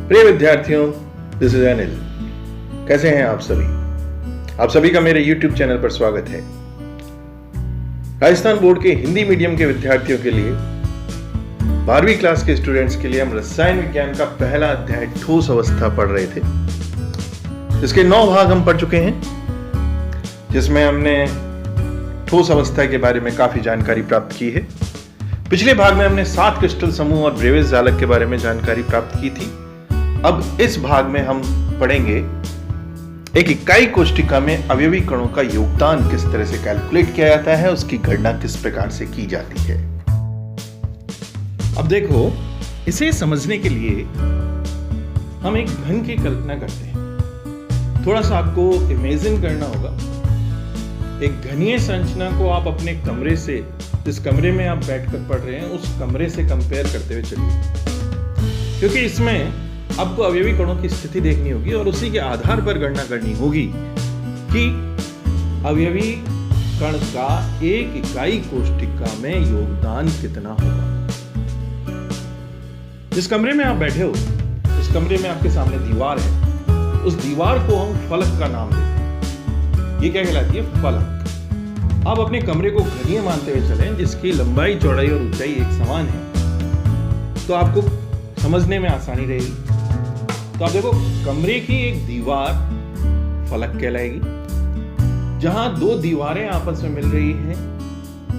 प्रिय विद्यार्थियों, this is Anil. कैसे हैं आप सभी? आप सभी का मेरे YouTube चैनल पर स्वागत है। राजस्थान बोर्ड के हिंदी मीडियम के विद्यार्थियों के लिए 12वीं क्लास के स्टूडेंट्स के लिए हम रसायन विज्ञान का पहला अध्याय ठोस अवस्था पढ़ रहे थे। इसके 9 भाग हम पढ़ चुके हैं, जिसमें हमने ठोस अवस्था के बारे में काफी जानकारी प्राप्त की है। पिछले भाग में हमने 7 क्रिस्टल समूह और ब्रेविस जालक के बारे में जानकारी प्राप्त की थी। अब इस भाग में हम पढ़ेंगे एक इकाई कोष्टिका में अवयवी कणों का योगदान किस तरह से कैलकुलेट किया जाता है, उसकी गणना किस प्रकार से की जाती है। अब देखो, इसे समझने के लिए हम एक घन की कल्पना करते हैं। थोड़ा सा आपको इमेजिन करना होगा। एक घनीय संरचना को आप अपने कमरे से, जिस कमरे में आप बैठकर पढ़ रहे हैं, उस कमरे से कंपेयर करते हुए चलिए, क्योंकि इसमें आपको अवयवी कणों की स्थिति देखनी होगी और उसी के आधार पर गणना करनी होगी कि अवयवी कण का एक इकाई कोष्टिका में योगदान कितना होगा। जिस कमरे में आप बैठे हो, उस कमरे में आपके सामने दीवार है। उस दीवार को हम फलक का नाम देते हैं। ये क्या कहलाती है? फलक। आप अपने कमरे को घनीय मानते हुए चलें, जिसकी लंबाई, चौड़ाई और ऊंचाई एक समान है, तो आपको समझने में आसानी रहेगी। तो आप देखो, कमरे की एक दीवार फलक कहलाएगी। जहां 2 दीवारें आपस में मिल रही हैं,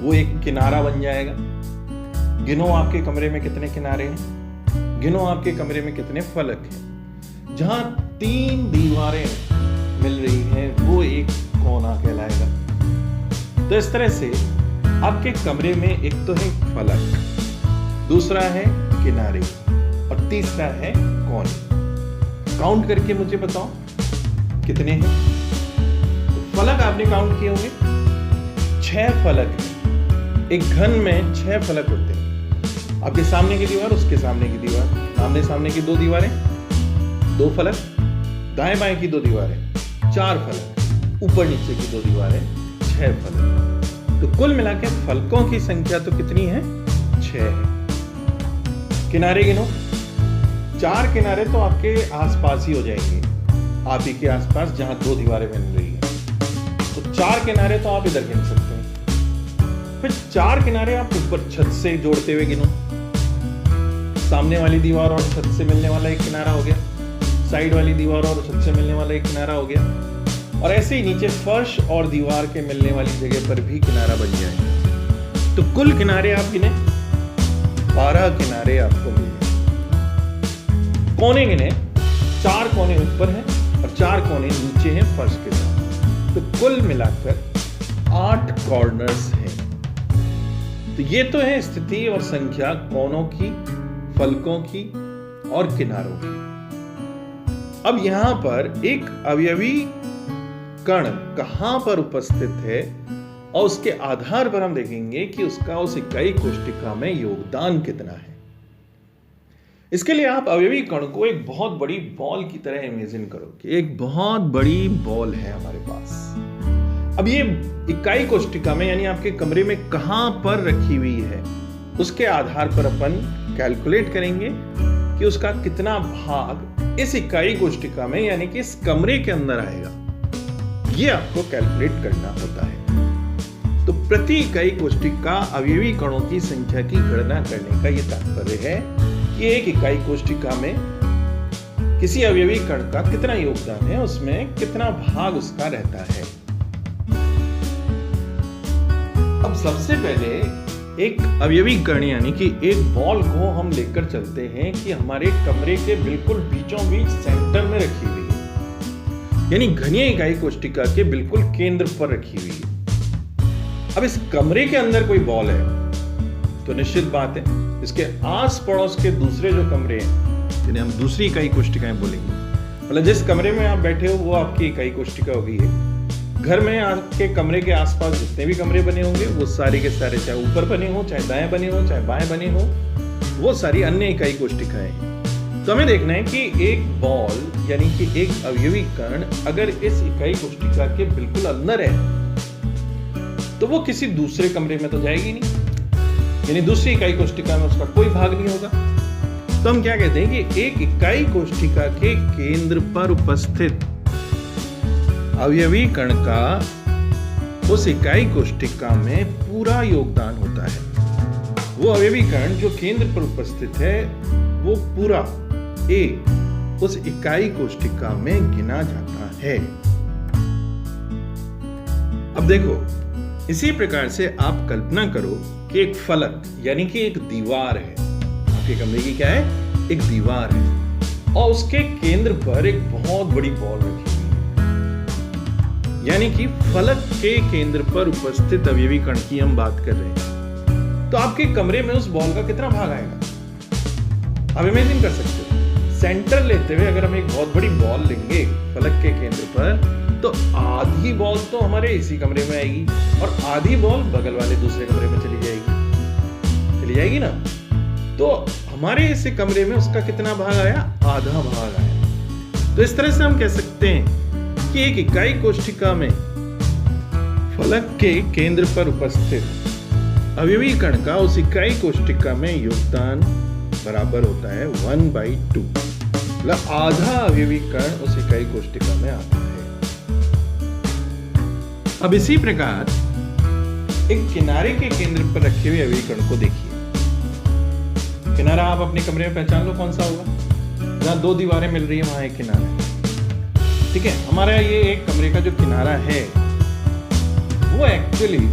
वो एक किनारा बन जाएगा। गिनो आपके कमरे में कितने किनारे हैं, गिनो आपके कमरे में कितने फलक हैं। जहां 3 दीवारें मिल रही हैं, वो एक कोना कहलाएगा। तो इस तरह से आपके कमरे में एक तो है फलक, दूसरा है किनारे और तीसरा है कोने। काउंट करके मुझे बताओ कितने हैं। तो फलक आपने काउंट किए होंगे, 6 फलक। एक घन में 6 फलक होते हैं। आपके सामने की दीवार, उसके सामने की दीवार, आमने सामने की 2 दीवारें, 2 फलक, दाएं बाएं की 2 दीवारें, 4 फलक, ऊपर नीचे की 2 दीवारें, 6 फलक। तो कुल मिलाकर फलकों की संख्या तो कितनी है? 6 है। किनारे गिनो, 4 किनारे तो आपके आसपास ही हो जाएंगे, आप ही के आसपास, जहां 2 दीवारें मिल रही हैं। तो 4 किनारे तो आप इधर गिन सकते हैं। फिर 4 किनारे आप ऊपर छत से जोड़ते हुए गिनो। सामने वाली दीवार और छत से मिलने वाला एक किनारा हो गया, साइड वाली दीवार और छत से मिलने वाला एक किनारा हो गया, और ऐसे ही नीचे फर्श और दीवार के मिलने वाली जगह पर भी किनारा बन जाएगा। तो कुल किनारे आप गिने, 12 किनारे आपको मिल। कोने गिने, 4 कोने ऊपर हैं और 4 कोने नीचे हैं फर्श के साथ। तो कुल मिलाकर 8 कॉर्नर्स हैं। तो ये तो है स्थिति और संख्या कोनों की, फलकों की और किनारों की। अब यहां पर एक अवयवी कण कहां पर उपस्थित है, और उसके आधार पर हम देखेंगे कि उसका उस इकाई कोष्टिका में योगदान कितना है। इसके लिए आप अवयवी कण को एक बहुत बड़ी बॉल की तरह इमेजिन करो कि एक बहुत बड़ी बॉल है हमारे पास। अब ये इकाई कोष्टिका में, यानी आपके कमरे में कहां पर रखी हुई है, उसके आधार पर अपन कैलकुलेट करेंगे कि उसका कितना भाग इस इकाई कोष्टिका में, यानी कि इस कमरे के अंदर आएगा। ये आपको कैलकुलेट करना होता है। तो प्रति इकाई कोष्टिका अवयवी कणों की संख्या की गणना करने का यह तात्पर्य है कि एक इकाई कोष्टिका में किसी अवयवी कण का कितना योगदान है, उसमें कितना भाग उसका रहता है। अब सबसे पहले एक अवयवी कण, यानी कि एक बॉल को हम लेकर चलते हैं कि हमारे कमरे के बिल्कुल बीचों बीच सेंटर में रखी हुई है, यानी घनीय इकाई कोष्टिका के बिल्कुल केंद्र पर रखी हुई है। अब इस कमरे के अंदर कोई बॉल है, तो निश्चित बात है इसके आस पड़ोस के दूसरे जो कमरे हैं, जिन्हें हम दूसरी इकाई कोष्टिकाएं बोलेंगे, मतलब जिस कमरे में आप बैठे हो वो आपकी इकाई कोष्टिका हो गई है। घर में आपके कमरे के आसपास जितने भी कमरे बने होंगे, वो सारे के सारे, चाहे ऊपर बने हो, चाहे दाएं बने हो, चाहे बाएं बने हो, वो सारी अन्य इकाई कोष्टिकाएं हैं। तो हमें देखना है कि एक बॉल, यानी कि एक अवयवी कण अगर इस इकाई कोष्टिका के बिल्कुल अंदर है, तो वो किसी दूसरे कमरे में तो जाएगी नहीं, यानी दूसरी इकाई कोष्टिका में उसका कोई भाग नहीं होगा। तो हम क्या कहते हैं कि एक इकाई कोशिका के केंद्र पर उपस्थित अवयवी कण का उस इकाई कोशिका में पूरा योगदान होता है। वो अवयवी कण जो केंद्र पर उपस्थित है वो पूरा उस इकाई कोशिका में गिना जाता है। अब देखो, इसी प्रकार से आप कल्पना करो कि एक फलक यानी कि एक दीवार है। आपके कमरे की क्या है? एक दीवार है और उसके केंद्र पर एक बहुत बड़ी बॉल रखी हुई है। यानी कि फलक के केंद्र पर उपस्थित अवयवी कण की हम बात कर रहे हैं। तो आपके कमरे में उस बॉल का कितना भाग आएगा? आप इमेजिन कर सकते हो। सेंटर लेते हुए अगर हम एक बहुत बड़ी बॉल लेंगे फलक के केंद्र पर, तो आधी बॉल तो हमारे इसी कमरे में आएगी और आधी बॉल बगल वाले दूसरे कमरे में चली जाएगी ना। तो हमारे इस कमरे में उसका कितना भाग आया? आधा भाग आया। तो इस तरह से हम कह सकते हैं कि एक इकाई कोशिका में फलक के केंद्र पर उपस्थित अवयवी कण का उस इकाई कोशिका में योगदान बराबर होता है 1/2। मतलब आधा अवयवी कण उस इकाई कोशिका में आता है। अब इसी प्रकार एक किनारे के केंद्र पर रखे हुए अवयवी कण को देखिए। किनारा आप अपने कमरे में पहचान लो कौन सा होगा। जहां दो दीवारें मिल रही है वहां एक किनारा है। ठीक है, हमारा ये एक कमरे का जो किनारा है वो एक्चुअली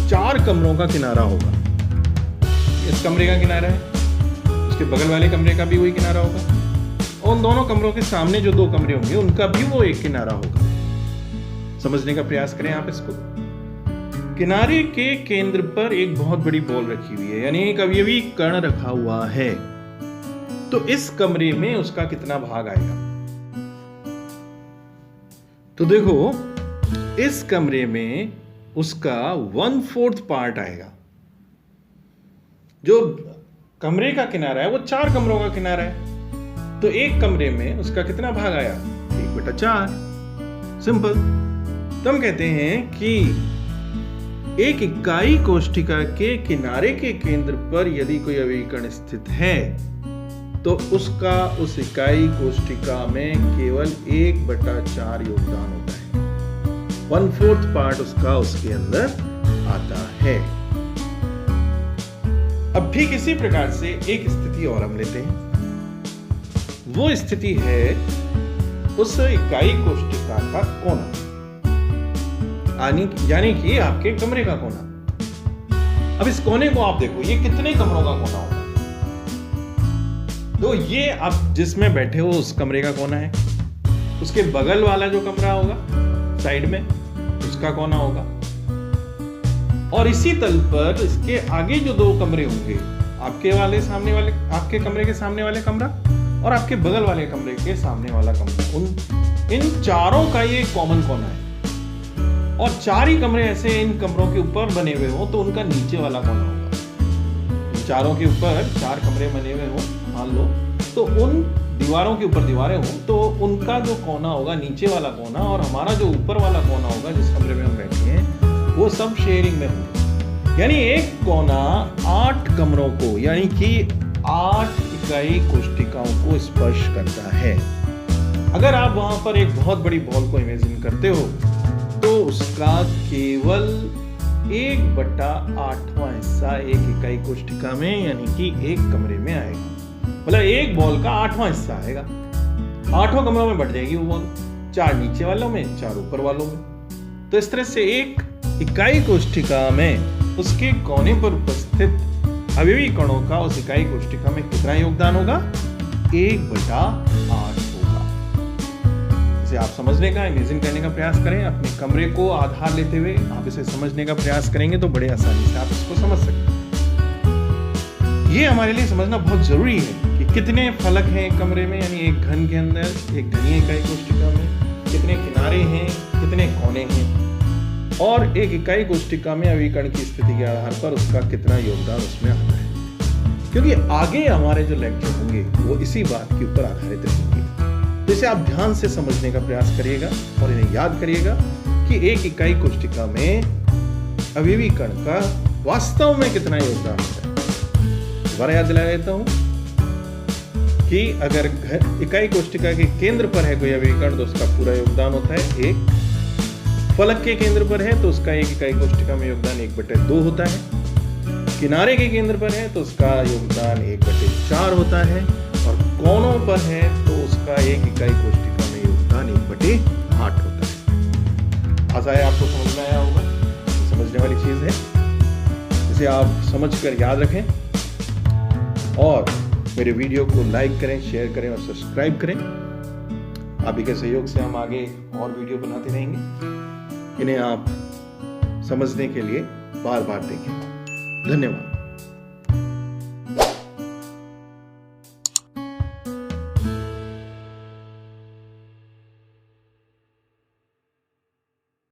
4 कमरों का किनारा होगा। इस कमरे का किनारा है, उसके बगल वाले कमरे का भी वही किनारा होगा और उन दोनों कमरों के सामने जो 2 कमरे होंगे उनका भी वो एक किनारा होगा। समझने का प्रयास करें आप इसको। किनारे के केंद्र पर एक बहुत बड़ी बॉल रखी हुई है, यानी एक अवयवी कण रखा हुआ है। तो इस कमरे में उसका कितना भाग आएगा? तो देखो, इस कमरे में उसका 1/4 पार्ट आएगा। जो कमरे का किनारा है वो 4 कमरों का किनारा है। तो एक कमरे में उसका कितना भाग आया? 1/4। सिंपल। तो हम कहते हैं कि एक इकाई कोशिका के किनारे के केंद्र पर यदि कोई अवयवी कण स्थित है तो उसका उस इकाई कोशिका में केवल 1/4 योगदान होता है। 1/4 पार्ट उसका उसके अंदर आता है। अब ठीक इसी प्रकार से एक स्थिति और हम लेते हैं। वो स्थिति है उस इकाई कोशिका का कोना, यानी कि आपके कमरे का कोना। अब इस कोने को आप देखो, ये कितने कमरों का कोना होगा? तो ये आप जिसमें बैठे हो उस कमरे का कोना है। उसके बगल वाला जो कमरा होगा साइड में, उसका कोना होगा। और इसी तल पर इसके आगे जो 2 कमरे होंगे, आपके कमरे के सामने वाले कमरा और आपके बगल वाले कमरे के सामने वाला कमरा, इन चारों का ये कॉमन कोना है। और 4 ही कमरे ऐसे इन कमरों के ऊपर बने हुए हो तो उनका नीचे वाला कोना होगा। चारों के ऊपर 4 कमरे बने हुए हो मान लो, तो उन दीवारों के ऊपर दीवारें हो तो उनका जो कोना होगा नीचे वाला कोना, और हमारा जो ऊपर वाला कोना होगा जिस कमरे में हम बैठे हैं वो सब शेयरिंग में होंगे। यानी एक कोना 8 कमरों को, यानी कि 8 इकाई कोशिकाओं को स्पर्श करता है। अगर आप वहां पर एक बहुत बड़ी बॉल को इमेजिन करते हो तो उसका केवल 1/8वां हिस्सा एक इकाई कोशिका में, यानी कि एक कमरे में आएगा। मतलब एक बॉल का 8वां हिस्सा आएगा। 8 कमरों में बढ़ जाएगी वो बॉल, 4 नीचे वालों में, 4 ऊपर वालों में। तो इस तरह से एक इकाई कोशिका में उसके कोने पर उपस्थित अवयवी कणों का उस इकाई कोशिका में कितना योगदान होगा? 1/8 होगा। इसे आप समझने का, इमेजिन करने का प्रयास करें। अपने कमरे को आधार लेते हुए आप इसे समझने का प्रयास करेंगे तो बड़े आसानी से आप इसको समझ सकते हैं। ये हमारे लिए समझना बहुत जरूरी है कि कितने फलक हैं एक कमरे में, यानी एक घन के अंदर, एक घनीय इकाई कोशिका में कितने किनारे हैं, कितने कोने हैं, और एक इकाई कोशिका में अवयवी कण की स्थिति के आधार पर उसका कितना योगदान उसमें आता है। क्योंकि आगे हमारे जो लेक्चर होंगे वो इसी बात के ऊपर आधारित रहेंगे। तो इसे आप ध्यान से समझने का प्रयास करिएगा और इन्हें याद करिएगा कि एक इकाई कोशिका में अवयवी कण का वास्तव में कितना योगदान होता है। दोबारा याद दिला देता हूं कि अगर इकाई कोष्टिका के केंद्र पर है कोई अभिकर्ण तो उसका पूरा योगदान होता है 1। फलक के केंद्र पर है तो उसका एक इकाई कोष्टिका में योगदान 1/2 होता है। किनारे के केंद्र पर है तो उसका योगदान 1/4 होता है। और कोनों पर है तो उसका एक इकाई कोष्टिका में योगदान 1/8 होता है। आशा है आपको समझ में आया होगा। समझने वाली चीज है, इसे आप समझकर याद रखें और मेरे वीडियो को लाइक करें, शेयर करें और सब्सक्राइब करें। आप ही के सहयोग से हम आगे और वीडियो बनाते रहेंगे। इन्हें आप समझने के लिए बार बार देखें। धन्यवाद।